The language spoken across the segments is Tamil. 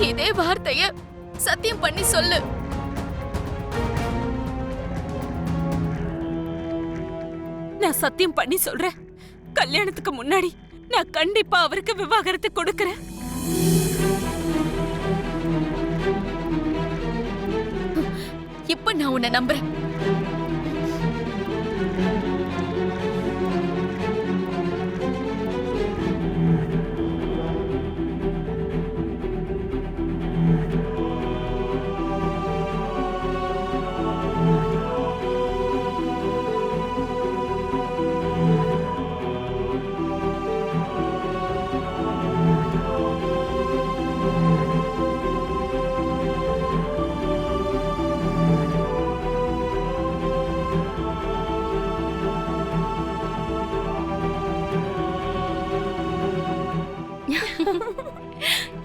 இதே வார்த்தைய சத்தியம் பண்ணி சொல்லு. நான் சத்தியம் பண்ணி சொல்றேன், கல்யாணத்துக்கு முன்னாடி நான் கண்டிப்பா அவருக்கு விவாகரத்து கொடுக்கறேன். இப்ப நான் உன்னை நம்புறேன்.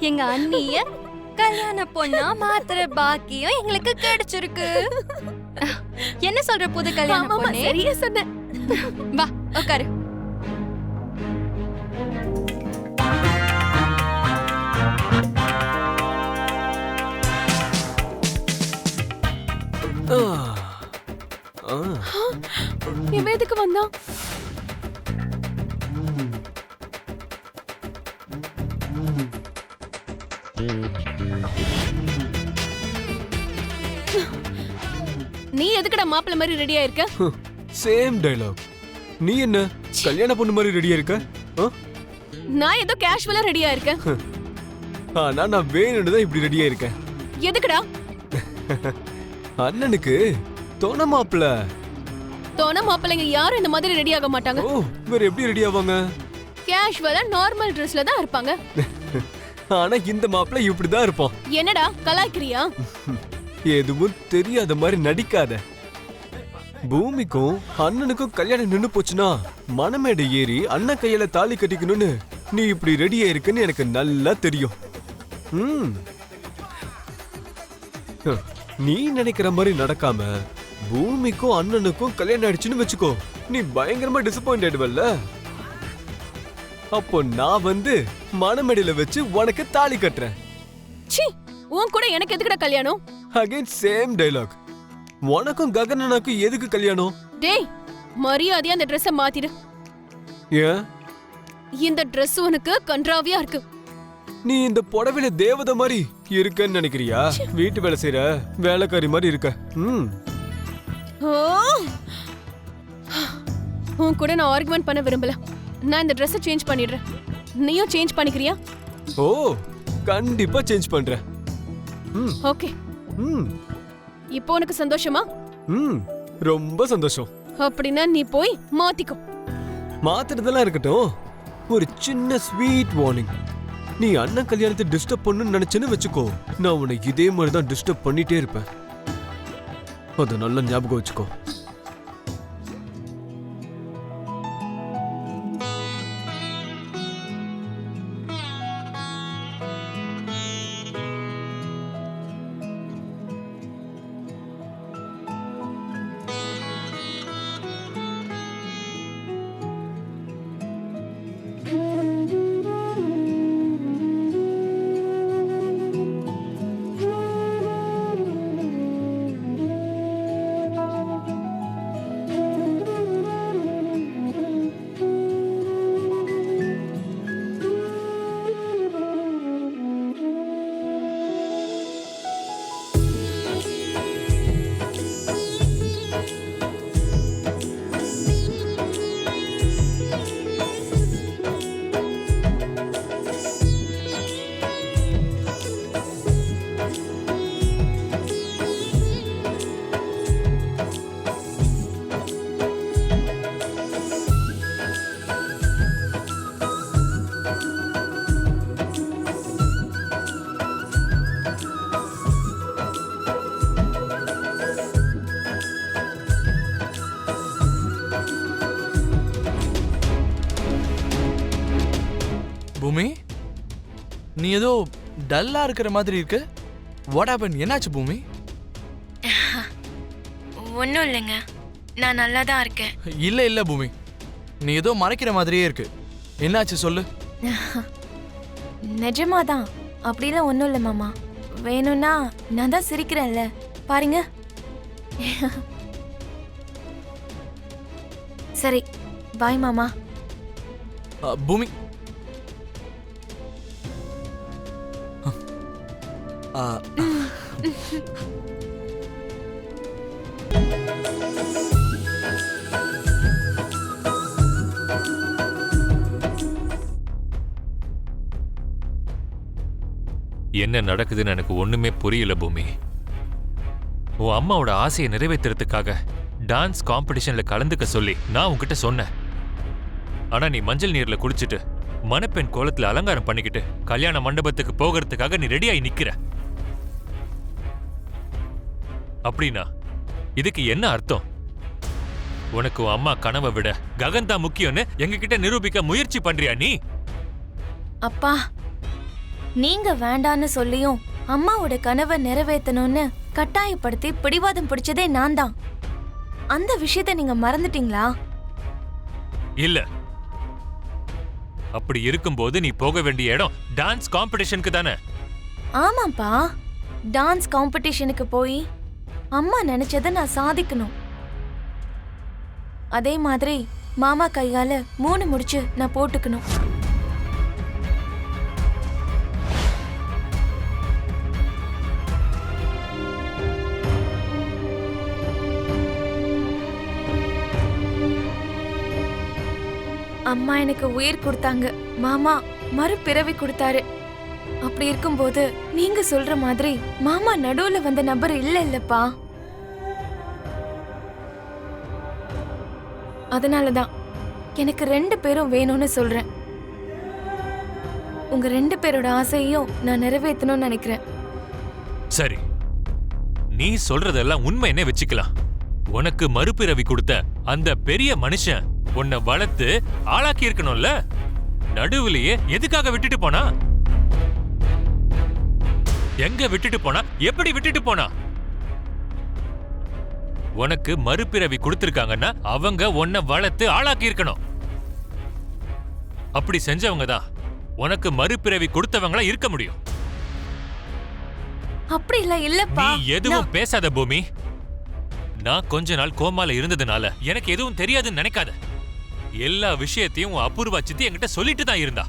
எங்க அண்ணிய கல்யாண பொண்ணா மாத்திர பாக்கியம் எங்களுக்கு கிடைச்சிருக்கு. என்ன சொல்ற புது கல்யாண பொண்ணே? சரியா சொன்ன. வா உட்காரு. இவன் எதுக்கு வந்தான்? நீ எதுக்குடா மாப்பிள்ள மாதிரி ரெடியா இருக்க? Same dialogue. நீ என்ன கல்யாண பொண்ணு மாதிரி ரெடியா இருக்க? நான் ஏதோ கேஷுவலா ரெடியா இருக்கேன். ஆனா நான் வேணும்னு தான் இப்படி ரெடியா இருக்கேன். எதுக்குடா? அண்ணனுக்கு தோண மாப்பிள்ள. தோண மாப்பிள்ளைங்க யாரும் இந்த மாதிரி ரெடி ஆக மாட்டாங்க. ஓ, வேற எப்படி ரெடி ஆவாங்க? கேஷுவலா நார்மல் ட்ரெஸ்ல தான் இருப்பாங்க. ஆனா இந்த மாப்பிள்ள இப்படிதான் இருப்பான். என்னடா கலாய்க்கிறியா? எதுவும் தெரியாத மாதிரி நடிக்காத. பூமிக்கும் அண்ணனுக்கும் கல்யாணம் நின்னு போச்சுன்னா மனமேடை ஏறி அண்ணன் கையில தாலி கட்டிக்கணும்னு நீ இப்படி ரெடியா இருக்குன்னு எனக்கு நல்லா தெரியும். நீ நினைக்கிற மாதிரி நடக்காம பூமிக்கும் அண்ணனுக்கும் கல்யாணம் ஆயிடுச்சுன்னு வச்சுக்கோ, நீ பயங்கரமா டிசப்பாயிண்ட் ஆயிடுவல்ல. அப்போ நான் வந்து மனமேடையில வச்சு உனக்கு தாலி கட்டுறேன். சீ, உன் கூட எனக்கு எதுக்குடா கல்யாணம்? Again same dialogue. உனக்கும் ககனனாக்கும் எதுக்கு கல்யாணம்? டேய், மரியாதையா அந்த ட்ரெஸ்ஸ மாத்திடு. ஏன்? இந்த Dress உனக்கு கன்றாவியா இருக்கு. நீ இந்த புடவையில தேவதை மாதிரி இருக்கன்னு நினைக்கிறியா? வீட்டு வேலை செய்யற வேலைக்காரி மாதிரி இருக்க. உன் கூட நான் ஆர்குமெண்ட் பண்ண விரும்பல. நான் இந்த Dress சேஞ்ச் பண்ணிடுறேன். நீயும் சேஞ்ச் பண்ணிக்கிறியா? ஓ, கண்டிப்பா சேஞ்ச் பண்றேன். ஓகே. இப்போ உனக்கு சந்தோஷமா? ரொம்ப சந்தோஷம். அப்படின்னா நீ போய் மாத்திக்கோ. மாத்துறதெல்லாம் இருக்கட்டும், ஒரு சின்ன ஸ்வீட் வார்னிங். நீ அண்ணன் கல்யாணத்தை டிஸ்டர்ப் பண்ணணும்னு நினைச்சேன்னு வச்சுக்கோ, நான் உன்னை இதே மாதிரி தான் டிஸ்டர்ப் பண்ணிட்டே இருப்பேன். அதை நல்லா ஞாபகம் வச்சுக்கோ. பூமி, நீ ஏதோ டல்லா இருக்கிற மாதிரி இருக்கு. What happen? என்னாச்சு பூமி? ஒன்றும் இல்லைங்க, நான் நல்லா தான் இருக்கேன். இல்ல இல்ல பூமி, நீ ஏதோ மறைக்கிற மாதிரியே இருக்கு. என்னாச்சு சொல்லு. நிஜமாதான் அப்படிலாம் ஒன்றும் இல்லை மாமா. வேணும்னா நான் தான் சிரிக்கிறேன்ல, பாருங்க. சரி, பாய் மாமா. பூமி என்ன நடக்குதுன்னு எனக்கு ஒண்ணுமே புரியல பூமி. உன் அம்மாவோட ஆசையை நிறைவேற்றுறதுக்காக டான்ஸ் காம்படிஷன்ல கலந்துக்க சொல்லி நான் உன்கிட்ட சொன்னேன். ஆனா நீ மஞ்சள் நீர்ல குளிச்சுட்டு மணப்பெண் கோலத்துல அலங்காரம் பண்ணிக்கிட்டு கல்யாண மண்டபத்துக்கு போகிறதுக்காக நீ ரெடியாகி நிக்கிற. அப்படின்னா இதுக்கு என்ன அர்த்தம்? உனக்கு உன் அம்மா கனவை விட ககன் தான் முக்கியம்னு எங்ககிட்ட நிரூபிக்க முயற்சி பண்றியா நீ? அப்பா, நீங்க வேண்டான்னு சொல்லியும் அம்மாவோட கனவை நிறைவேற்றணும்னு கட்டாயப்படுத்தி பிடிவாதம் பிடிச்சதே நான் தான். அந்த விஷயத்தை நீங்க மறந்துட்டீங்களா? இல்ல. அப்படி இருக்கும்போது நீ போக வேண்டிய இடம் டான்ஸ் காம்படிஷனுக்கு தானே? ஆமாப்பா, டான்ஸ் காம்படிஷனுக்கு போய் அம்மா நினைச்சதை நான் சாதிக்கணும். அதே மாதிரி மாமா கையால 3 முடிச்சு நான் போட்டுக்கணும். அம்மா எனக்கு உயிர் கொடுத்தாங்க, மாமா மறுபிறவி கொடுத்தாரு. அப்படி இருக்கும்போது நீங்க சொல்ற மாதிரி மாமா நடுவுல வந்த நபர் இல்லப்பா. அதனாலதான் எனக்கு 2 பேரும் வேணும்னு சொல்றேன். உங்க 2 பேரோட ஆசையையும் நான் நிறைவேற்றணும்னு நினைக்கிறேன். சரி, நீ சொல்றதெல்லாம் உண்மை என்ன வச்சுக்கலாம். உனக்கு மறுபிறவி கொடுத்த அந்த பெரிய மனுஷன் உன்னை வளர்த்து ஆளாக்கி இருக்கணும்ல. நடுவுலயே எதுக்காக விட்டுட்டு போனா? எங்க விட்டுட்டு போனா? எப்படி விட்டுட்டு போனா? உனக்கு மறுபிறவி கொடுத்திருக்காங்கன்னா அவங்க உன்னை வளர்த்து ஆளாக்கி இருக்கணும். அப்படி செஞ்சவங்க தான் உனக்கு மறுபிறவி கொடுத்தவங்களா இருக்க முடியும். அப்படி இல்லப்பா. நீ எதுவும் பேசாத பூமி. நான் கொஞ்ச நாள் கோமால இருந்ததுனால எனக்கு எதுவும் தெரியாதுன்னு நினைக்காத. எல்லா விஷயத்தையும் அபூர்வா சித்தி என்கிட்ட சொல்லிட்டு தான் இருந்தா.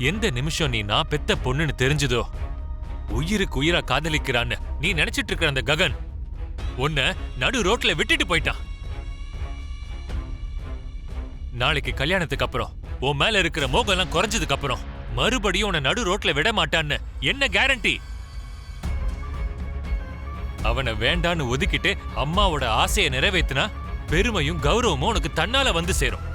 எந்த நிமிஷம் நீ நான் பெத்த பொண்ணுன்னு தெரிஞ்சதோ, உயிருக்கு உயிரா காதலிக்கிறான்னு நீ நினைச்சிட்டு இருக்கிற அந்த ககன் உன்னை நடு ரோட்ல விட்டுட்டு போயிட்டான். நாளைக்கு கல்யாணத்துக்கு அப்புறம் உன் மேல இருக்கிற மோகம் எல்லாம் குறைஞ்சதுக்கு அப்புறம் மறுபடியும் உன்னை நடு ரோட்ல விட மாட்டான்னு என்ன கேரண்டி? அவனை வேண்டான்னு ஒதுக்கிட்டு அம்மாவோட ஆசையை நிறைவேற்றினா பெருமையும் கௌரவமும் உனக்கு தன்னால வந்து சேரும்.